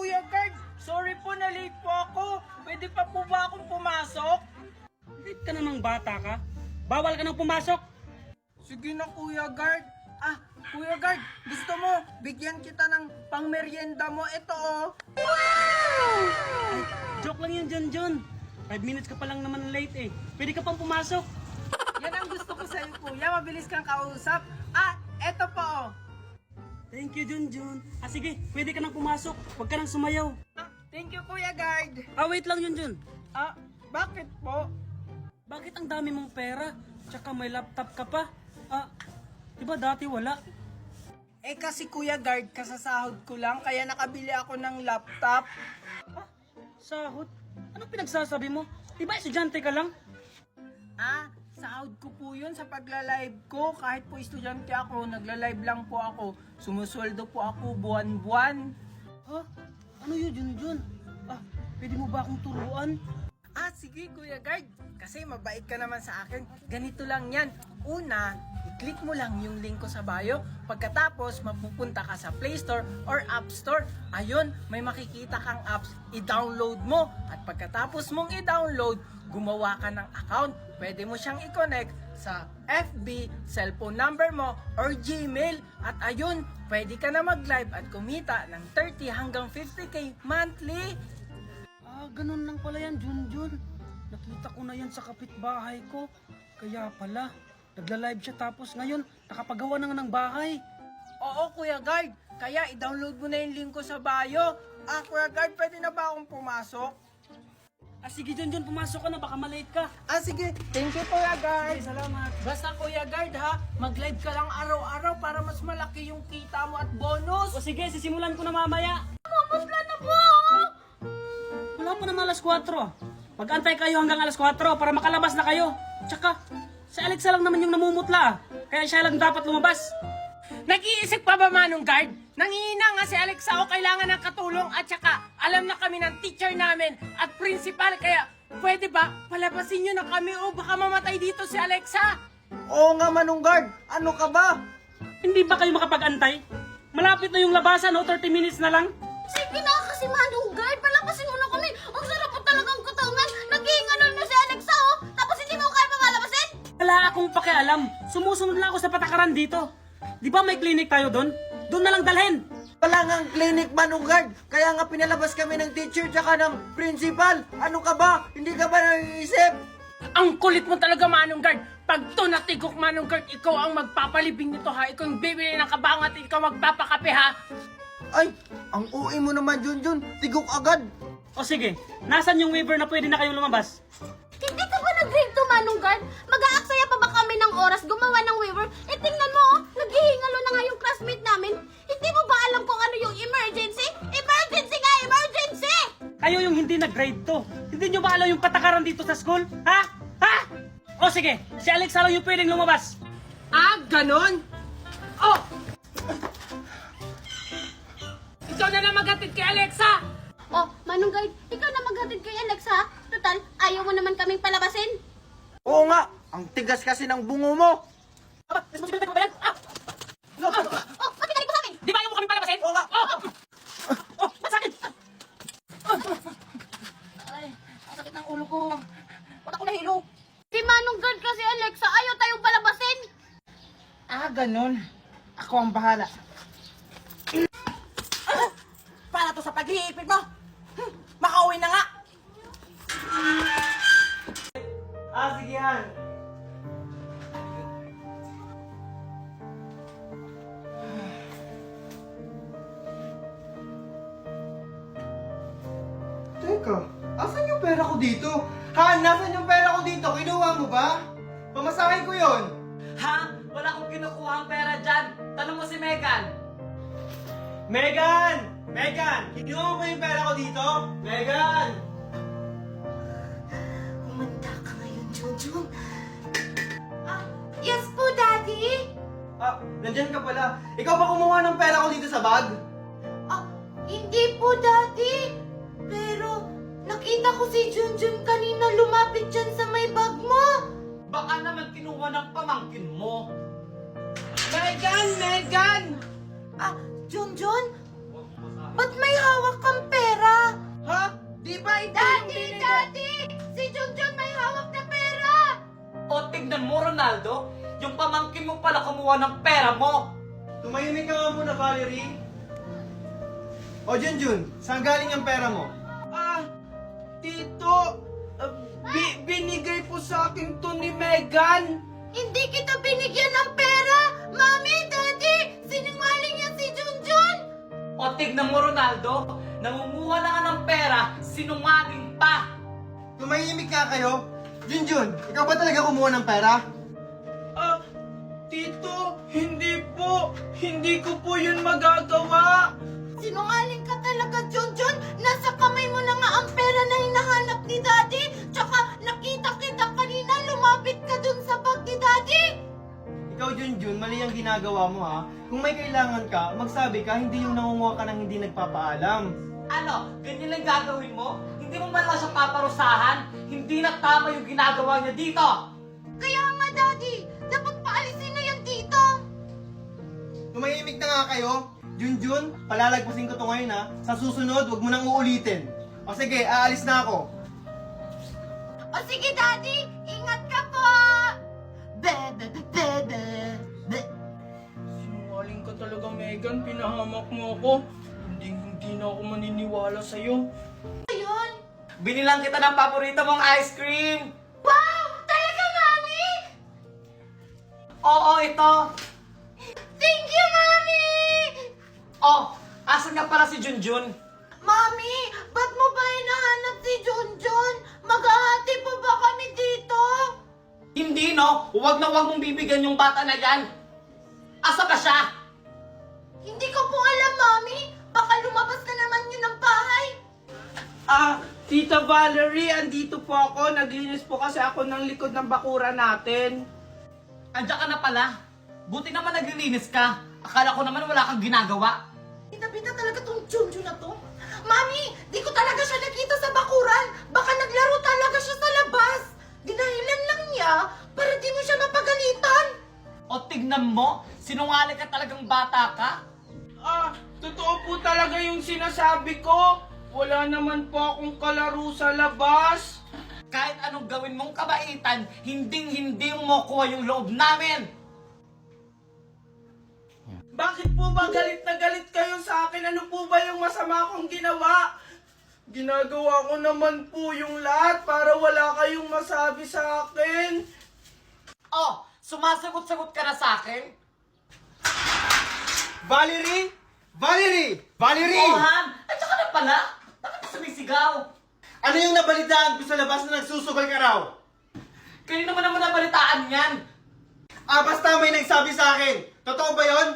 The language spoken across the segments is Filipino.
Kuya Guard. Sorry po, na-late po ako. Pwede pa po ba akong pumasok? Late ka namang bata ka. Bawal ka nang pumasok. Sige na, Kuya Guard. Kuya Guard, gusto mo, bigyan kita ng pangmeryenda mo. Ito, oh. Joke lang yan, John. 5 minutes ka pa lang naman late eh. Pwede ka pang pumasok. Yan ang gusto ko sa'yo, Kuya. Mabilis kang kausap. Eto po, oh. Thank you, John. Sige, pwede ka nang pumasok. Huwag ka nang sumayaw. Thank you, Kuya Guard. Wait lang, John. Bakit po? Bakit ang dami mong pera? Tsaka may laptop ka pa. Diba dati wala? Kasi Kuya Guard, kasasahod ko lang, kaya nakabili ako ng laptop. Sahod? Anong pinagsasabi mo? Diba estudyante ka lang? Sahod ko po yun sa pagla-live ko. Kahit po estudyante ako, nagla-live lang po ako. Sumusweldo po ako buwan-buwan. Ano yun, John? Pwede mo ba akong turuan? Sige Kuya Guard, kasi mabait ka naman sa akin. Ganito lang yan. Una, i-click mo lang yung link ko sa bio. Pagkatapos, mapupunta ka sa Play Store or App Store. Ayun, may makikita kang apps, i-download mo. At pagkatapos mong i-download, gumawa ka ng account. Pwede mo siyang i-connect sa FB, cellphone number mo, or Gmail. At ayun, pwede ka na mag-live at kumita ng 30 hanggang 50k monthly. Ganun lang pala yan, John. Nakita ko na yan sa kapitbahay ko. Kaya pala, nagla-live siya tapos ngayon, nakapagawa na nga ng bahay. Oo, Kuya Guard. Kaya i-download mo na yung link ko sa bio. Kuya Guard, pwede na ba akong pumasok? Sige, John, pumasok ka na, baka malate ka. Sige. Thank you, Kuya Guard. Salamat. Basta, Kuya Guard, ha? Mag-live ka lang araw-araw para mas malaki yung kita mo at bonus. Sige, sisimulan ko na mamaya. Mapapla na po! Wala pa naman alas 4. Mag-antay kayo hanggang alas 4 para makalabas na kayo. Tsaka, si Alexa lang naman yung namumutla. Kaya siya lang dapat lumabas. Nag-iisip pa ba, Manong Guard? Nangihina nga si Alexa o kailangan ng katulong at saka alam na kami ng teacher namin at principal. Kaya pwede ba palabasin nyo na kami o baka mamatay dito si Alexa? Oo nga, Manong Guard. Ano ka ba? Hindi ba kayo makapag-antay? Malapit na yung labasan, 30 minutes na lang. Sige na kasi Manong Guard, palabasin mo na kami. Ang sarap po talagang katawan. Naghihingalol na si Alexa, oh. Tapos hindi mo kaya papalabasin? Wala akong pakialam. Sumusunod lang ako sa patakaran dito. Di ba may clinic tayo doon? Doon na lang dalhin. Wala ngang clinic, Manong Guard. Kaya nga pinalabas kami ng teacher tsaka ng principal. Ano ka ba? Hindi ka ba naiisip? Ang kulit mo talaga, Manong Guard. Pag to natigok, Manong Guard, ikaw ang magpapalibing nito, ha? Ikaw yung bibili ng kabangat, ikaw magpapakape, ha? Ay, ang uwi mo naman, Junjun. Tigok agad. O sige, nasan yung waiver na pwede na kayong lumabas? Hindi ka ba nag-grade to, Manong Guard? Mag-aaksaya pa ba kami ng oras gumawa ng waiver? Tingnan mo, oh. Naghihingalo na nga yung classmate namin. Hindi mo ba alam kung ano yung emergency? Emergency nga, emergency! Kayo yung hindi nag-grade to. Hindi nyo ba alam yung patakaran dito sa school? Ha? O sige, si Alexa lang yung pwedeng lumabas. Ganon? Oh! Ikaw na lang maghatid kay Alexa! Oh, Manong Guard, ikaw na maghatid kay Alexa. Total, ayaw mo naman kaming palabasin. Oo nga, ang tigas kasi ng bungo mo. Responsibility ko ba yan? Oh, pagkitalig ko sa akin! Di ba ayaw mo kami palabasin? Oo nga. Masakit! Ay, ang sakit ng ulo ko. Ba't ako nahilo? Si Manong Guard kasi Alexa, ayaw tayong palabasin. Ganon. Ako ang bahala. Para to sa pag-iipit mo. Makauwi na nga. Sige yan. Teka, asan yung pera ko dito? Nasaan yung pera ko dito? Kinuha mo ba? Pamasahe ko yon. Wala akong kinukuha ang pera dyan. Tanong mo si Megan. Megan! Kinuha mo yung pera ko dito? Megan! Kumanda ka ngayon, Junjun. Yes po, Daddy. Nandyan ka pala. Ikaw ba kumuha ng pera ko dito sa bag? Hindi po, Daddy. Pero, nakita ko si Junjun kanina lumapit dyan sa may bag mo. Baka naman kinuha ng pamangkin mo. Megan! Junjun? Ba't may hawak kang pera? ba ito Daddy! Si Junjun may hawak na pera! O tignan mo, Ronaldo, yung pamangkin mo pala kumuha ng pera mo. Tumahimik ka nga muna, Valerie. O Junjun, saan galing ang pera mo? Tito, binigay po sa akin to ni Megan. Hindi kita binigyan ng pera! Mami, Daddy! Sinungaling yan si Junjun! O tignan mo, Ronaldo, nangunguha na nga ng pera, sinungaling pa. Tumahimik ka kayo. Junjun, ikaw ba talaga kumuha ng pera? Tito, hindi po. Hindi ko po yun magagawa. Sinungaling ka talaga, Junjun! Nasa kamay mo na nga ang pera na hinahanap ni Daddy! Tsaka nakita kita kanina, lumapit ka dun sa bag ni Daddy! Ikaw, Junjun, mali ang ginagawa mo ha. Kung may kailangan ka, magsabi ka, hindi yung nangunguha ka ng hindi nagpapaalam. Ano, ganyan lang gagawin mo? Hindi mo man lang siya paparusahan? Hindi na tama yung ginagawa niya dito. Kaya nga, Daddy! Dapat paalisin na yan dito! Tumahimik na nga kayo. Junjun, palalagpasin ko to ngayon ha. Sa susunod, wag mo nang uulitin. O sige, aalis na ako. O sige, Daddy! Ingat ka po! Sinungaling ka talaga, Megan. Pinahamak mo ako. Hindi na ako maniniwala sa'yo. Ayun! Binilang kita ng paborito mong ice cream. Wow! Talaga, Mami! Oo, ito. Thank you, Mami! Oh, asan nga pala si Junjun? Mami, ba't mo ba hinahanap si Junjun? Maghahati pa ba kami dito? Hindi, no? Huwag na huwag mong bibigyan yung bata na yan. Asa ba siya? Hindi ko po alam, Mami. Baka lumabas na naman yun ng bahay. Tita Valerie, andito po ako. Naglinis po kasi ako ng likod ng bakura natin. Andiyan ka na pala. Buti naman naglilinis ka. Akala ko naman wala kang ginagawa. Bita-bita talaga tong Junjun na to. Mami, di ko talaga siya nakita sa bakuran. Baka naglaro talaga siya sa labas. Dinahilan lang niya para di mo siya mapagalitan. O tignan mo, sinungaling ka talagang bata ka. Totoo po talaga yung sinasabi ko. Wala naman po akong kalaro sa labas. Kahit anong gawin mong kabaitan, hindi mo kuha yung loob namin. Bakit po ba galit na galit kayo sa akin? Ano po ba yung masama kong ginawa? Ginagawa ko naman po yung lahat para wala kayong masabi sa akin. Oh, sumasagot-sagot ka na sa akin? Valerie! Valerie! Valerie! Oh, Han! Andiyan ka na pala? Bakit ka sumisigaw? Ano yung nabalitaan ko sa labas na nagsusugal ka raw? Kanina naman nabalitaan yan. Basta may nagsabi sa akin. Totoo ba yon?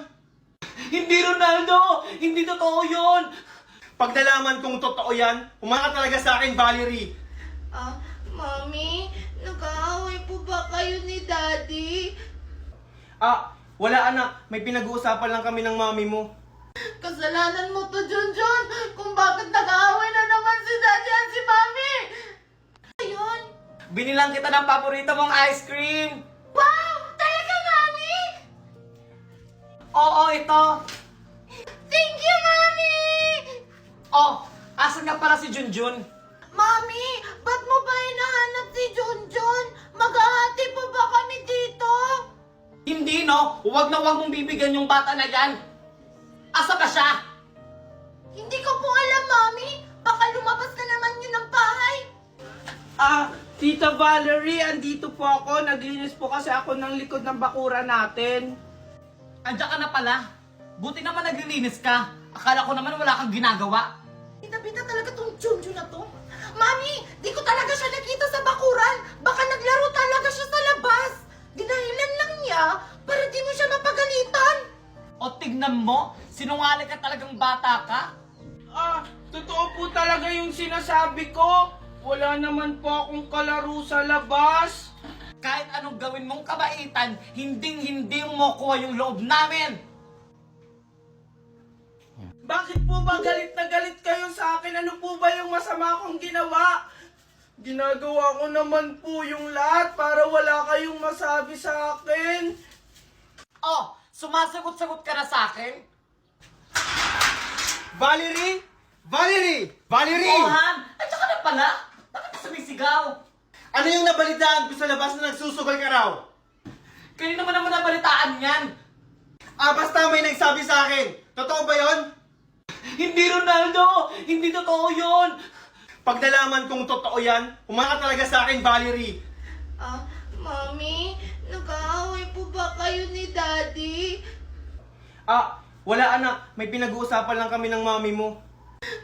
Hindi, Ronaldo! Hindi totoo yun! Pag nalaman kong totoo yan, umaka talaga sa akin, Valerie. Mami, nag-aaway po ba kayo ni Daddy? Wala anak. May pinag-uusapan lang kami ng mami mo. Kasalanan mo to, Junjun, kung bakit nag-aaway na naman si Daddy at si Mami. Ayun. Binilang kita ng paborito mong ice cream. Wow! Talaga, Mami? Oo, ito. Thank you, Mami! Oh, asan nga pala si Junjun? Mami, ba't mo ba hinahanap si Junjun? Maghahati pa ba kami dito? Hindi, no? Huwag na huwag mong bibigyan yung bata na yan. Asa ba siya? Hindi ko po alam, Mami. Baka lumabas na naman yun ng bahay. Tita Valerie, andito po ako. Naglinis po kasi ako ng likod ng bakura natin. Andiyan ka na pala. Buti naman naglilinis ka. Akala ko naman wala kang ginagawa. Bita-bita talaga tong Junjun na to. Mami, di ko talaga siya nakita sa bakuran. Baka naglaro talaga siya sa labas. Dinahilan lang niya para di mo siya mapagalitan. O tignan mo, sinungaling ka talagang bata ka. Totoo po talaga yung sinasabi ko. Wala naman po akong kalaro sa labas. Kahit anong gawin mong kabaitan, hindi mo kuha yung loob namin. Bakit po ba galit na galit kayo sa akin? Ano po ba yung masama kong ginawa? Ginagawa ko naman po yung lahat para wala kayong masabi sa akin. Oh, sumasagot-sagot ka na sa akin? Valerie! Valerie! Valerie! Oh, Han! Andiyan ka na pala? Bakit ka sumisigaw? Ano yung nabalitaan ko sa labas na nagsusugal ka raw? Kanina mo naman nabalitaan yan. Basta may nagsabi sa akin. Totoo ba yon? Hindi, Ronaldo! Hindi totoo yun! Pag nalaman kong totoo yan, humanga talaga sa akin, Valerie. Mami, nag-aaway po ba kayo ni Daddy? Wala anak. May pinag-uusapan lang kami ng mami mo.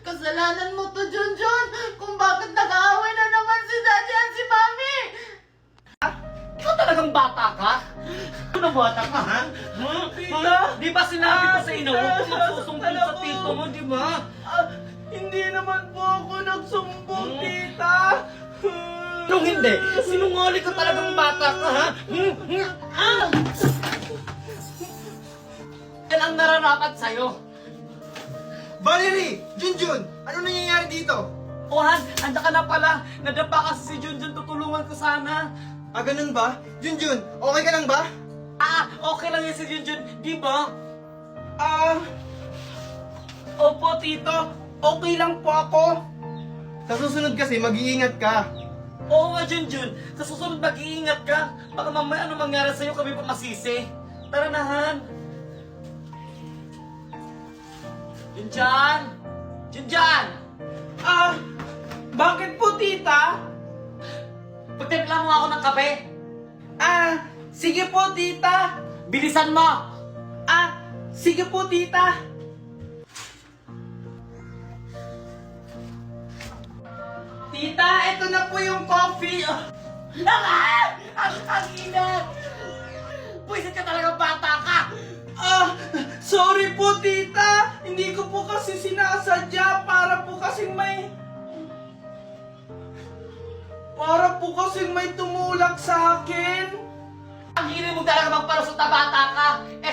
Kasalanan mo to, Junjun, kung bakit nag-aaway na naman si Daddy at si Mami! Ikaw talagang bata ka? Ano bata ka, ha? Di ba sinabi ko sa inyo, huwag kang magsusumbong sa tito mo, di ba? Hindi naman po ako nagsumbong, tita. Kung hindi, sinungaling ka talagang bata ka, ha? Yan ang nararapat sa'yo. Valerie! Junjun! Ano nangyayari dito? Han, handa ka na pala. Nadapa kasi si Junjun, tutulungan ko sana. Ganun ba? Junjun, okay ka lang ba? Okay lang yan si Junjun, di ba? Opo, tito. Okay lang po ako. Sa susunod kasi, mag-iingat ka. Oo nga, Junjun. Sa susunod mag-iingat ka. Baka mamaya ano mangyari sa'yo, kami pa masisi. Tara na, Han. Junjan! Junjan! Bakit po, tita? Pagtimpla mo ako ng kape. Sige po, tita. Bilisan mo! Sige po, tita. Tita, ito na po yung coffee. Ang ina! Pwisit ka talaga, bata ka! Sorry po, tita. Hindi ko po kasi sinasadya. Para po kasing may tumulak sa akin. Ang hiling mo talaga magpalusot na bata ka.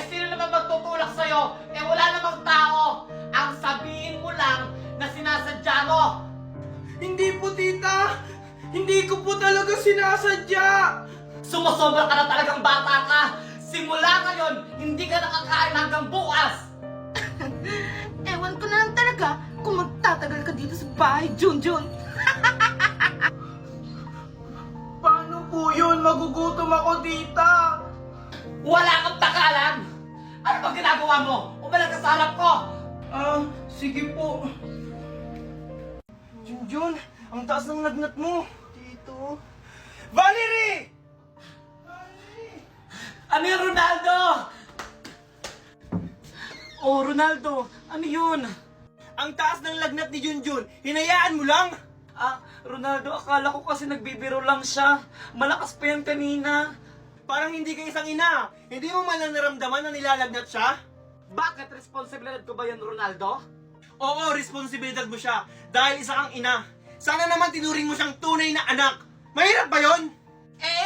Sino naman magtutulak sa'yo? Wala namang tao. Ang sabihin mo lang na sinasadya mo. Hindi po, tita. Hindi ko po talaga sinasadya. Sumusobra ka na talagang bata ka. Simula ngayon, hindi ka nakakain hanggang bukas. Ewan ko na lang talaga kung magtatagal ka dito sa bahay, Junjun. Paano po yun? Magugutom ako, tita. Wala kang pakalam. Ano bang ginagawa mo? Umalag ka sa harap ko. Sige po. Junjun, ang taas ng lagnat mo. Tito. Valerie! Ano yun, Ronaldo? Oh, Ronaldo, ano yun? Ang taas ng lagnat ni Junjun. Hinayaan mo lang. Ronaldo, akala ko kasi nagbibiro lang siya. Malakas pa yan kanina. Parang hindi ka isang ina. Hindi mo man lang naramdaman na nilalagnat siya? Bakit? Responsibilidad ko ba yun, Ronaldo? Oo, responsibilidad mo siya. Dahil isa kang ina. Sana naman tinuring mo siyang tunay na anak. Mahirap ba yon?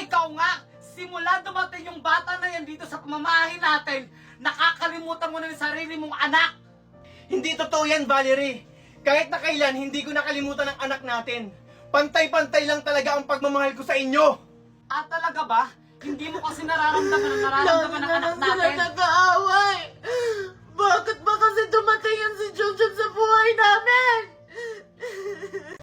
Ikaw nga! Simula dumating yung bata na yan dito sa pamamahay natin, nakakalimutan mo na yung sarili mong anak! Hindi totoo yan, Valerie. Kahit na kailan, hindi ko nakalimutan ang anak natin. Pantay-pantay lang talaga ang pagmamahal ko sa inyo. Talaga ba? Hindi mo kasi nararamdaman ang nararamdaman ng anak natin? nag-aaway. Bakit ba kasi dumating yan si Junjun sa buhay namin?